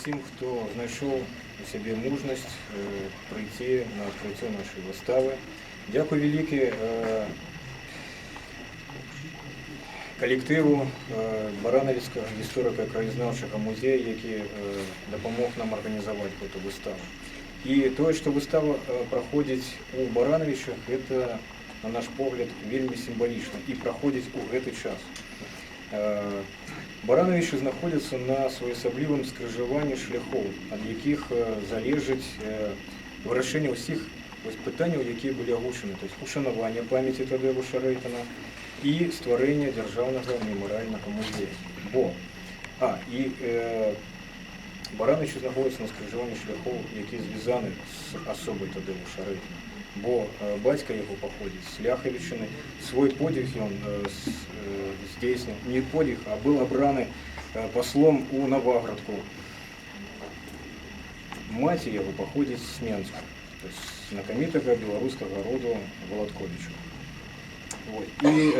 всім, хто знайшов у собі мужність прийти на відкриття нашої вистави. Дякую велике колективу Барановицького історико-краєзнавчого музею, який допомог нам організувати цю виставу. І те, що вистава проходить у Барановичах, це, на наш погляд, вельми символічно і проходить у цей час. Барановичі знаходяться на своєособлівому скрижуванні шляхов, від яких залежить вирішення усіх питань, які були озвучені, тобто ушанування пам'яті Тадеуша Рейтона і створення Державного меморіального музею. Барановичі знаходяться на скрижуванні шляхов, які зв'язані з особою Тадеуша Рейтона. Бо батько його походить з Ляховичини, свій подвиг він здійснив, не подвиг, а був обраний послом у Новоградку. Мать його походить з Менська, тобто знакомитого білоруського роду Володковича. І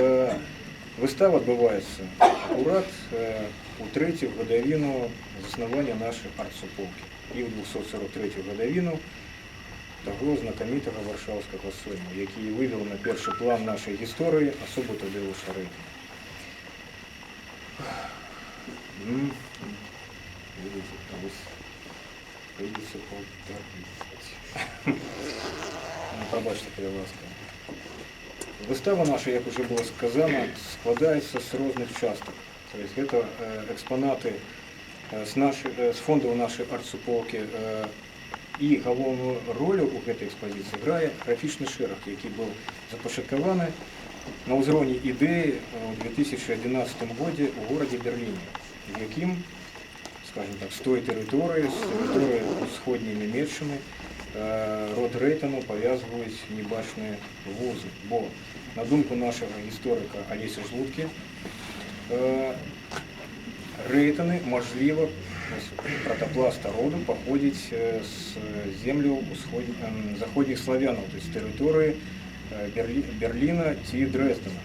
вистава відбувається акурат у третю годовину заснування нашої артсуполки і у 243 годовину того знакомитого Варшавського Сойму, який вивів на перший план нашої історії особу Тадеуша Рейтона. Прийдеться потерпіти. Пробачте, будь ласка. Вистава наша, як вже було сказано, складається з різних часток. Тобто це експонати з фонду нашої артсуполки. І головну роль у цій експозиції грає графічний шерах, який був започаткований на узроні ідеї у 2011 році у місті Берліні, в яким, скажімо так, з тої території, з території Сходньої Німеччини, род Рейтону пов'язують небачні вузи. Бо, на думку нашого історика Олеся Жлудки, Рейтони, можливо, протопласта роду походить з землю заходніх славянів, тобто з території Берліна чи Дрездена.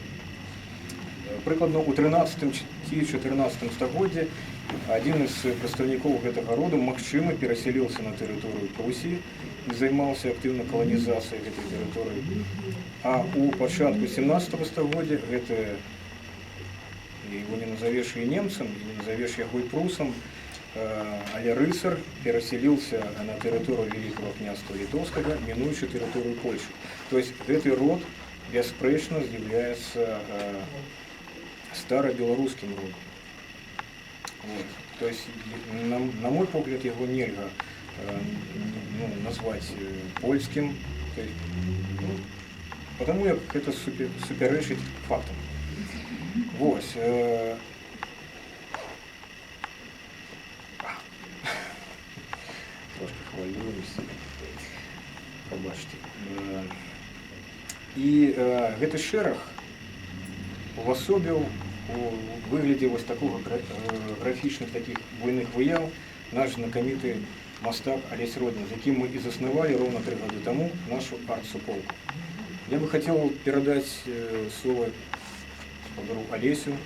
Прикладно, у 13-14 столітті один із представників цього роду, можливо, переселився на територію Прусії і займався активною колонізацією цієї території. А у початку 17 століття его не назовешь и немцем, и не назовешь его и прусом, але рыцарь переселился на территорию Великого княжества Литовского, минуючи территорию Польши. То есть этот род беспречно является старобелорусским родом. Вот. То есть, на мой погляд, его нельзя назвать польским, то есть, потому как это суперечить фактам. Ось. Трошки хвилююсь. Побачите. І цей шерах уособив у вигляді ось такого графічних таких буйних вияв наш знакомитий мастак Олесь Родин, з яким ми і заснували ровно 3 роки тому нашу арт-суполку. Я бы хотел передать слово благодарю Олесю.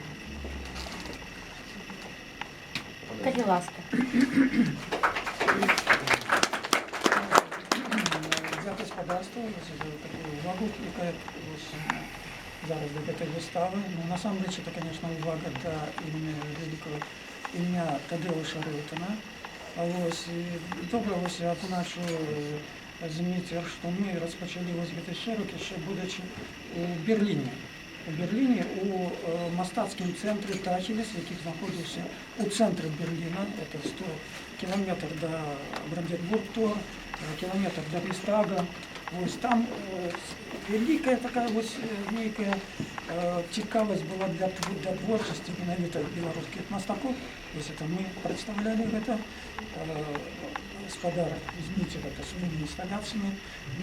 Скажи ласка. За господарство, за таку увагу, яка зараз до цієї вистави. Ну, насамперед, це, звісно, увага до великого ім'я Тадеуша Рейтона. А ось, добре, ось я поначу замітив, що ми розпочали ось цей роки, ще будучи у Берліні. У Берліні у мастацькому центрі Тахіліс, який знаходився у центрі Берліна, це 100 кілометрів до Бранденбург-Тор, кілометр до Рейхстага. Ось там велика така ось некая цікавість була для творчості навіть білоруських мастаків. Ось це ми представляли це. Господар Змитера своими инсталляциями.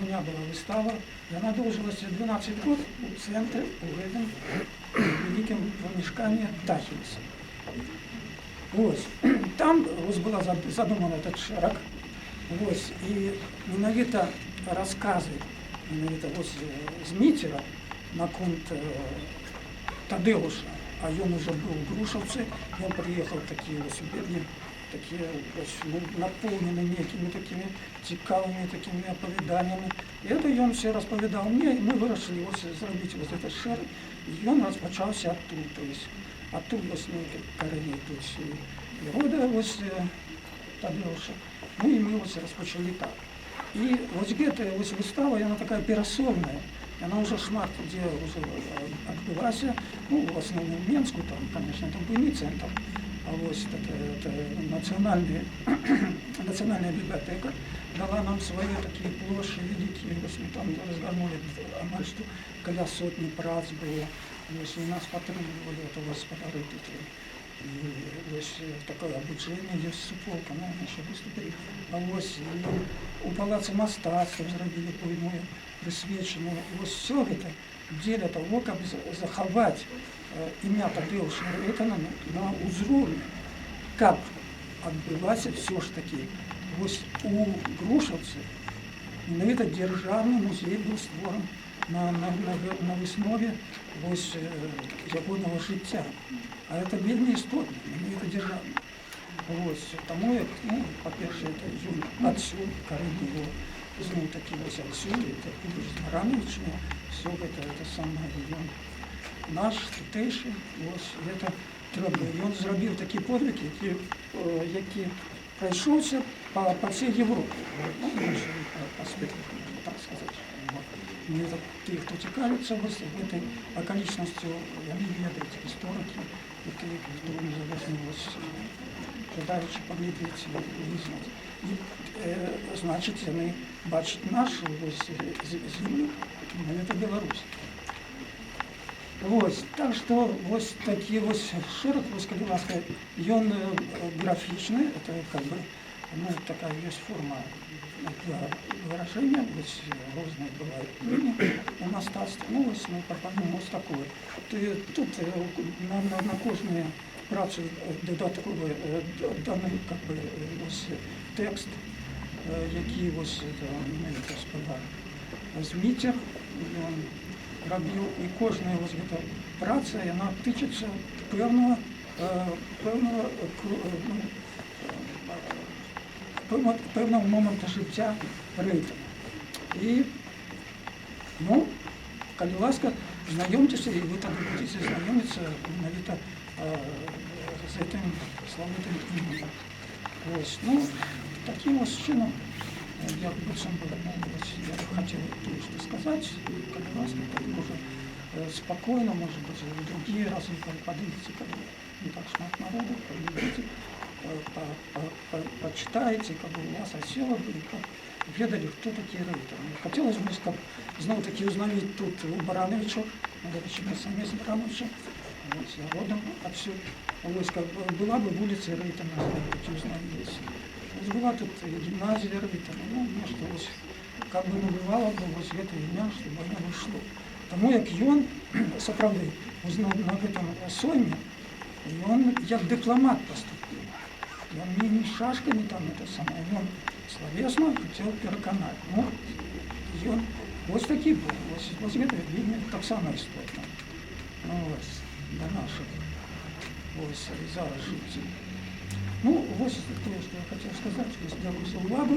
У меня была выстава, и она дожилась 12 год у центре, у этом великом помешкании Тахилиса. Ось. Там ось була задумана этот шерах. Ось. І менавіта розкази ось Змитера на конт Тадеуша, а он уже был в Грушевце, он приехал такие ось у Берлин такі ось, ну, наповнені некими такими цікавими такими оповіданнями. І це він все розповідав мені, і ми вирішили ось зробити ось цей шерик. І він розпочався оттуда. Тобто, оттуда ось корені тут і рода ось Тадеуша. Ну і ми ось розпочали так. І ось где-то ось вистава, вона така операційна. Она уже шмат где уже отбылась, ну, в основном в Менску, там, конечно, это был не центр, а вот это национальная библиотека дала нам свои такие площади великие, мы там разгорнули, амаль что коля сотни прац было, если нас потребовали, это господары такие. І ось таке обучення є суполка, ну, ми ще виступили. А ось і у Палаці мистецтв зробили поймою присвячену. І ось все це для того, щоб заховати ім'я Тадеуша Рейтана на узровні, як відбулося все ж таки. Ось у Грушевці навіть державний музей був створений на основі ось ягоного життя. А це вельми істотно, це державне. Ось, тому, як, ну, по-перше, це він отсюд, корінь його, знов таки ось отсюд, це Ігор Змаранович, все це саме він наш, тутейший, ось, це треба. І він зробив такі подвиги, які пройшовся по всій Європі. Ну, по світу, можна так сказати. И это те, кто цікавится этой околичностью, они ведают историки, которые задохнулись, жадаючи поглядеть і визнати. І, значить, вони бачать нашу землю, це Білорусь. Ось, так що ось такі ось широк, ось, коли ласка, він графічний, це как бы, ну, така є форма для выражения, ось різні бувають у мистецтві. Ну, ось ми пропонуємо ось таке. Тут на кожну працю додатковий даний как би, ось текст, який ось господар Змітер робив, і кожна ось ця праця, вона тичиться певного певного моменту життя Рейтана. І, ну, коли ласка, знайомтеся, і ви тоді будете знайомитися навіть з цим славним іменем. Ось, ну, таким ось чином, я бы хотел кое-что сказать, коли ласка, так уже спокойно, может быть, в другие разы подойдите, когда не так шмат народу, подойдите, почитаете, как бы у вас осело, и ведали, кто такие Рейтани. Хотелось бы, чтобы знов-таки узнавить тут у Барановича, до речі, ми самі з Барановича, ось я родом отсюда. Ось, как бы, була б вулиця Рейтана, такі узнавились. Ось була тут гімназія Рейтана, ну, що ось, как би не бувало б, ось це ім'я, щоб воно вийшло. Тому як він, справді, на цьому соймі, він як дипломат поступив. Он не шашками там это самое, он словесно хотел переконать. Ну, и он ось такий був, ось это він так само істотно. Ну, ось, до наших, ось, і зараз життя. Ну, ось те, що я хотів сказати, ось, дякую за увагу.